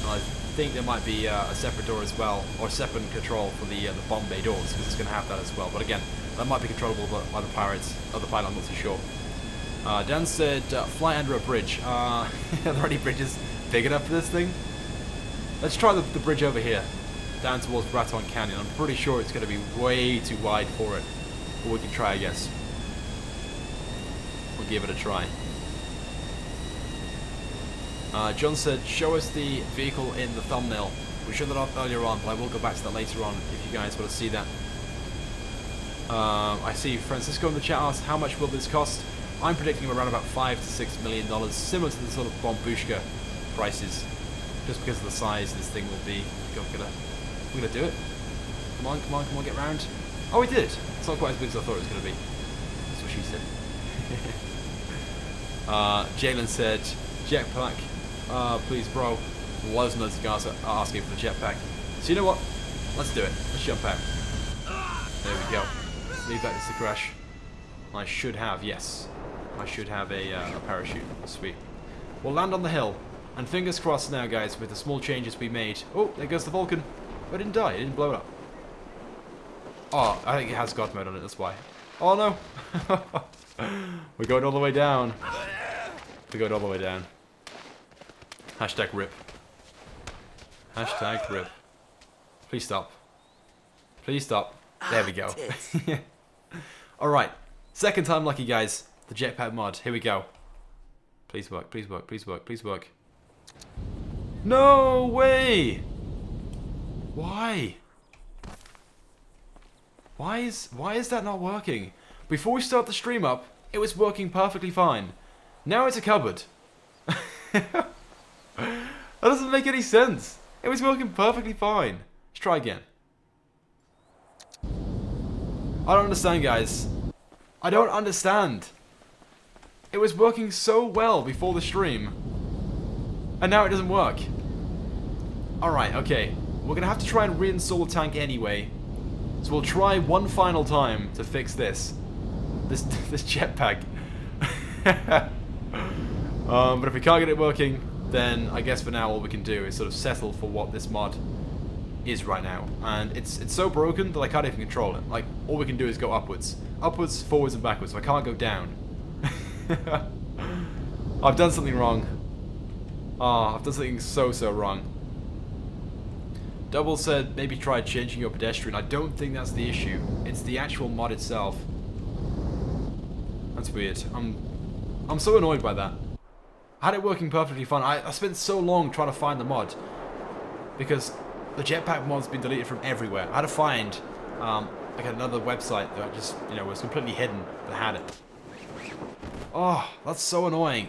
Speaker 1: And I think there might be a separate door as well, or a separate control for the bomb bay doors, because it's going to have that as well. But again, that might be controllable by the pirates, or the pilot, I'm not too sure. Dan said, fly under a bridge. Are there any bridges big enough for this thing? Let's try the bridge over here, down towards Raton Canyon. I'm pretty sure it's going to be way too wide for it. But we can try, I guess. We'll give it a try. John said, show us the vehicle in the thumbnail. We showed that off earlier on, but I will go back to that later on if you guys want to see that. I see Francisco in the chat asked, how much will this cost? I'm predicting around about $5 to $6 million, similar to the sort of Bombushka prices, just because of the size this thing will be. We're gonna do it. Come on, come on, come on, get round. Oh, we did. It's not quite as big as I thought it was gonna be. That's what she said. Jalen said, jetpack, please, bro. Loads and loads of guys are asking for the jetpack. So you know what? Let's do it. Let's jump out. There we go. Leave that just to crash. I should have, yes. I should have a parachute. Sweet. We'll land on the hill. And fingers crossed now, guys, with the small changes we made. Oh, there goes the Vulcan. Oh, it didn't die. It didn't blow it up. Oh, I think it has God mode on it, that's why. Oh, no. We're going all the way down. We're going all the way down. Hashtag RIP. Hashtag RIP. Please stop. Please stop. There we go. Alright. Second time lucky, guys. The jetpack mod. Here we go. Please work, please work, please work, please work. No way! Why? Why is that not working? Before we start the stream up, it was working perfectly fine. Now it's a cupboard. That doesn't make any sense. It was working perfectly fine. Let's try again. I don't understand, guys. I don't understand. It was working so well before the stream, and now it doesn't work. Alright, okay. We're going to have to try and reinstall the tank anyway. So we'll try one final time to fix this. This jetpack. But if we can't get it working, then I guess for now all we can do is sort of settle for what this mod is right now. And it's so broken that I can't even control it. Like, all we can do is go upwards. Upwards, forwards, and backwards, so I can't go down. I've done something wrong. Ah, I've done something so wrong. Double said maybe try changing your pedestrian. I don't think that's the issue. It's the actual mod itself. That's weird. I'm so annoyed by that. I had it working perfectly fine. I spent so long trying to find the mod because the jetpack mod's been deleted from everywhere. I had to find like another website that just, you know, was completely hidden that had it. Oh, that's so annoying.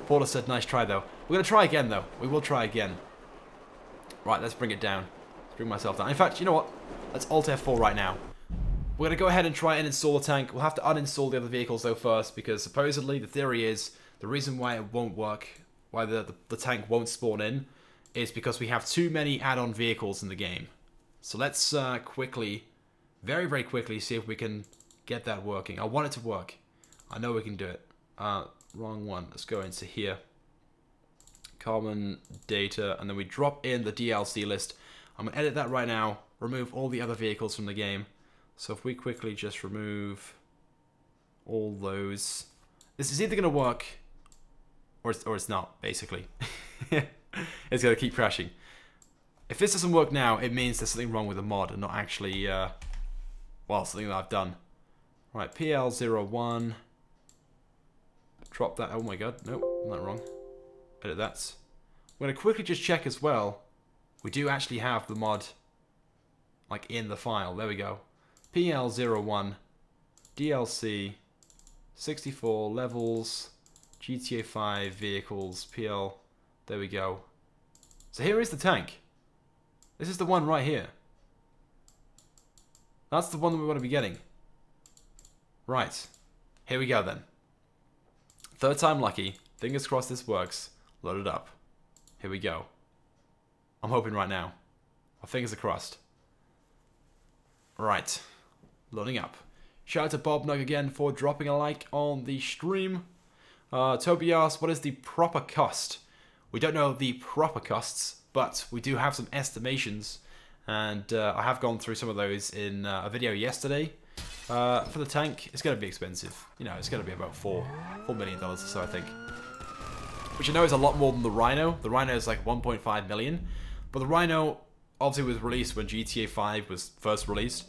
Speaker 1: Porter said, nice try, though. We're going to try again, though. We will try again. Right, let's bring it down. Let's bring myself down. In fact, you know what? Let's Alt F4 right now. We're going to go ahead and try and install the tank. We'll have to uninstall the other vehicles, though, first, because supposedly the theory is the reason why it won't work, why the tank won't spawn in, is because we have too many add-on vehicles in the game. So let's quickly, very, very quickly, see if we can get that working. I want it to work. I know we can do it. Wrong one. Let's go into here. Common data, and then we drop in the DLC list. I'm going to edit that right now, remove all the other vehicles from the game. So if we quickly just remove all those, this is either going to work or it's not, basically. It's going to keep crashing. If this doesn't work now, it means there's something wrong with the mod and not actually, well, something that I've done. Right, PL01. Drop that. Oh my god, nope, I'm not wrong. Edit that. I'm going to quickly just check as well. We do actually have the mod, like, in the file. There we go. PL01, DLC, 64 levels, GTA 5 vehicles, PL. There we go. So here is the tank. This is the one right here. That's the one that we want to be getting. Right. Here we go then. Third time lucky. Fingers crossed this works. Load it up. Here we go. I'm hoping right now. My fingers are crossed. Right. Loading up. Shout out to Bob Nug again for dropping a like on the stream. Toby asked, what is the proper cost? We don't know the proper costs, but we do have some estimations. And I have gone through some of those in a video yesterday. For the tank, it's going to be expensive. You know, it's going to be about $4 million or so, I think. Which I know is a lot more than the Rhino. The Rhino is like 1.5 million. But the Rhino obviously was released when GTA 5 was first released.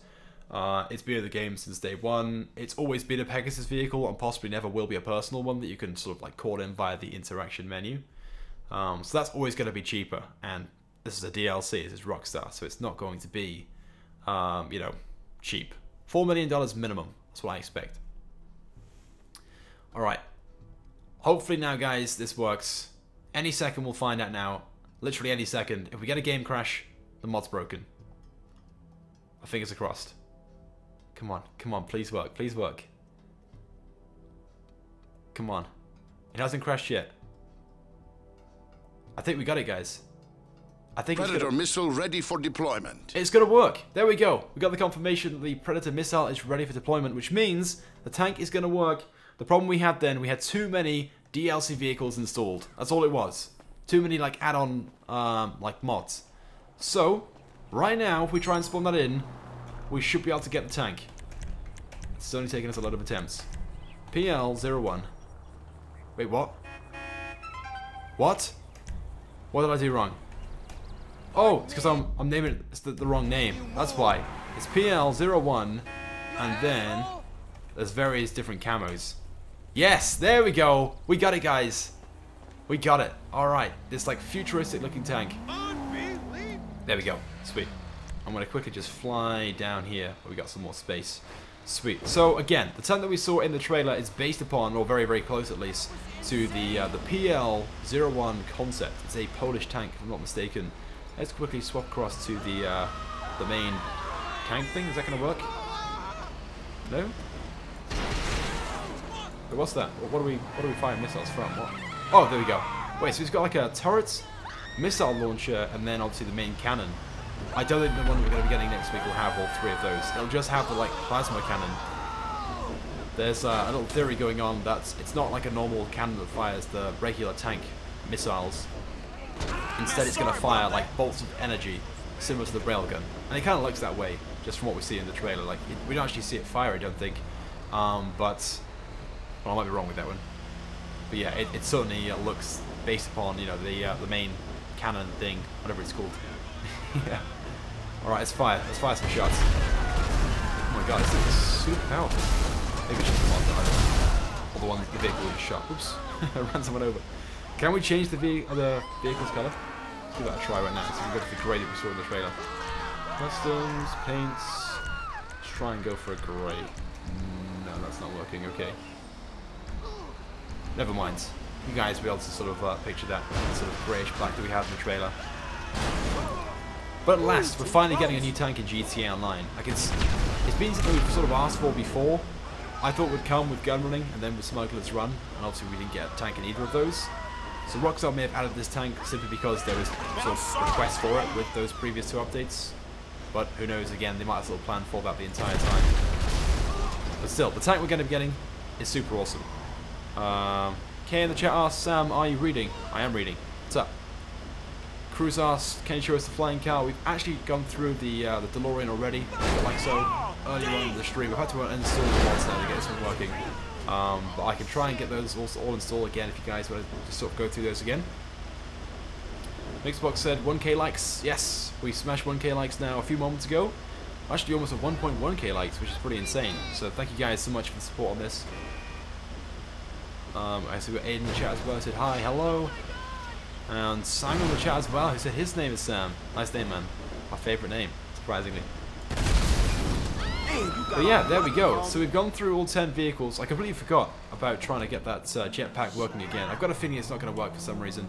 Speaker 1: It's been in the game since day one. It's always been a Pegasus vehicle and possibly never will be a personal one that you can sort of like call in via the interaction menu. So that's always going to be cheaper. And this is a DLC, this is Rockstar, so it's not going to be, you know, cheap. $4 million minimum, that's what I expect. Alright. Hopefully now, guys, this works. Any second we'll find out now. Literally any second. If we get a game crash, the mod's broken. My fingers are crossed. Come on, please work, please work. Come on. It hasn't crashed yet. I think we got it, guys. I think
Speaker 3: Predator missile ready for deployment.
Speaker 1: It's gonna work. There we go. We got the confirmation that the Predator missile is ready for deployment, which means the tank is gonna work. The problem we had then, we had too many DLC vehicles installed. That's all it was. Too many like add-on like mods. So right now, if we try and spawn that in, we should be able to get the tank. It's only taken us a lot of attempts. PL01. Wait, what? What? What did I do wrong? Oh, it's because I'm naming it the wrong name. That's why. It's PL01, and then there's various different camos. Yes, there we go. We got it, guys. We got it. All right, this like futuristic looking tank. There we go. Sweet. I'm gonna quickly just fly down here. We got some more space. Sweet. So again, the tank that we saw in the trailer is based upon, or very, very close at least, to the PL01 concept. It's a Polish tank, if I'm not mistaken. Let's quickly swap across to the main tank thing. Is that going to work? No? Wait, what's that? What are we firing missiles from? What? Oh, there we go. Wait, so he's got like a turret, missile launcher, and then obviously the main cannon. I don't think the one we're going to be getting next week will have all three of those. It'll just have the like plasma cannon. There's a little theory going on that it's not like a normal cannon that fires the regular tank missiles. Instead, it's going to fire like bolts of energy, similar to the railgun, and it kind of looks that way, just from what we see in the trailer. Like we don't actually see it fire, I don't think, but well, I might be wrong with that one. But yeah, it certainly looks based upon the main cannon thing, whatever it's called. Yeah. All right, let's fire some shots. Oh my god, this thing is super powerful. Maybe it's just the one that I don't know. Or the one the vehicle was shot. Oops, I ran someone over. Can we change the vehicle's color? Let's give that a try right now. So we can go for the grey that we saw in the trailer. Customs, paints. Let's try and go for a grey. No, that's not working. Okay. Never mind. You guys will be able to sort of picture that sort of greyish black that we had in the trailer. But at last, we're finally getting a new tank in GTA Online. Like it's been something we've sort of asked for before. I thought would come with gun running and then with Smuggler's Run, and obviously we didn't get a tank in either of those. So Rockstar may have added this tank simply because there was sort of requests for it with those previous 2 updates. But who knows, again, they might have sort of planned for that the entire time. But still, the tank we're going to be getting is super awesome. Kay in the chat asks, Sam, are you reading? I am reading. What's up? Cruz asks, can you show us the flying car? We've actually gone through the DeLorean already, like so, earlier on in the stream. I've had to install the mods now to get this one working. But I can try and get those also all installed again if you guys want to just sort of go through those again. Mixbox said 1k likes. Yes, we smashed 1k likes now a few moments ago. Actually almost at 1.1k likes, which is pretty insane. So thank you guys so much for the support on this. I see we've got Aiden in the chat as well. I said hi, hello. And Simon in the chat as well, who said his name is Sam. Nice name, man. My favourite name, surprisingly. But yeah, there we go. So we've gone through all 10 vehicles. I completely forgot about trying to get that jetpack working again. I've got a feeling it's not going to work for some reason.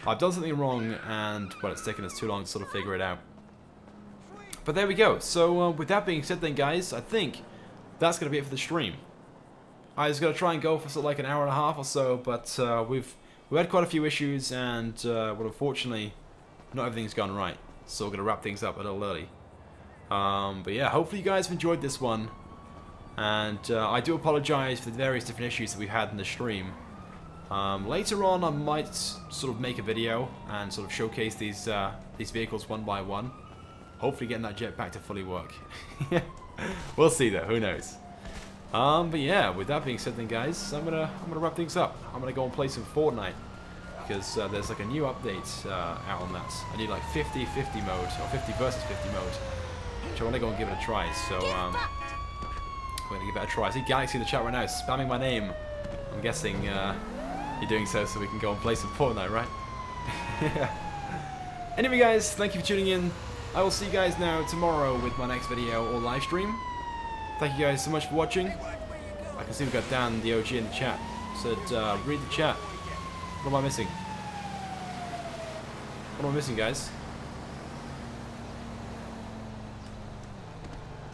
Speaker 1: I've done something wrong, and well, it's taken us too long to sort of figure it out. But there we go. So with that being said then, guys, I think that's going to be it for the stream. I was going to try and go for sort of like an hour and a half or so, but we've had quite a few issues, and well, unfortunately, not everything's gone right. So we're going to wrap things up a little early. But yeah, hopefully you guys have enjoyed this one, and I do apologise for the various different issues that we've had in the stream. Later on I might sort of make a video and sort of showcase these vehicles one by one, hopefully getting that jetpack to fully work. We'll see though, who knows. But yeah, with that being said then, guys, I'm gonna wrap things up. I'm gonna go and play some Fortnite, because there's like a new update out on that. I need like 50-50 mode, or 50 versus 50 mode, which I want to go and give it a try. So we're gonna give it a try. I see Galaxy in the chat right now spamming my name. I'm guessing you're doing so we can go and play some Fortnite, right? Anyway, guys, thank you for tuning in. I will see you guys now tomorrow with my next video or live stream. Thank you guys so much for watching. I can see we've got Dan, the OG, in the chat. Said, read the chat. What am I missing? What am I missing, guys?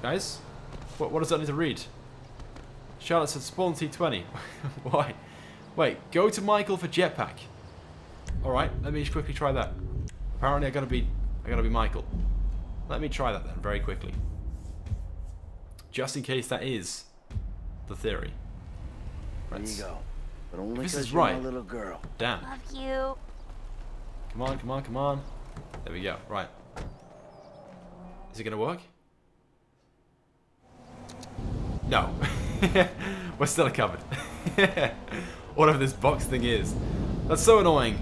Speaker 1: Guys? What does that need to read? Charlotte said, spawn T20. Why? Wait, go to Michael for jetpack. Alright, let me quickly try that. Apparently I gotta be Michael. Let me try that then, very quickly. Just in case that is the theory.
Speaker 4: There you go. But only
Speaker 1: this is
Speaker 4: you're
Speaker 1: right.
Speaker 4: My little girl.
Speaker 1: Damn.
Speaker 5: Love you.
Speaker 1: Come on, come on, come on. There we go. Right. Is it gonna work? No. We're still covered. Whatever this box thing is. That's so annoying.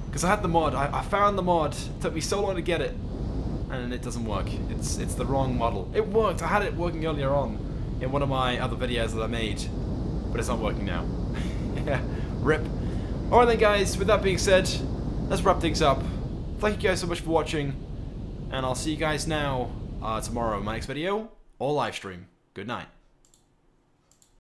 Speaker 1: Because I had the mod. I found the mod. It took me so long to get it. And it doesn't work. It's the wrong model. It worked. I had it working earlier on in one of my other videos that I made, but it's not working now. Yeah, rip. Alright then, guys, with that being said, let's wrap things up. Thank you guys so much for watching, and I'll see you guys now tomorrow in my next video or live stream. Good night.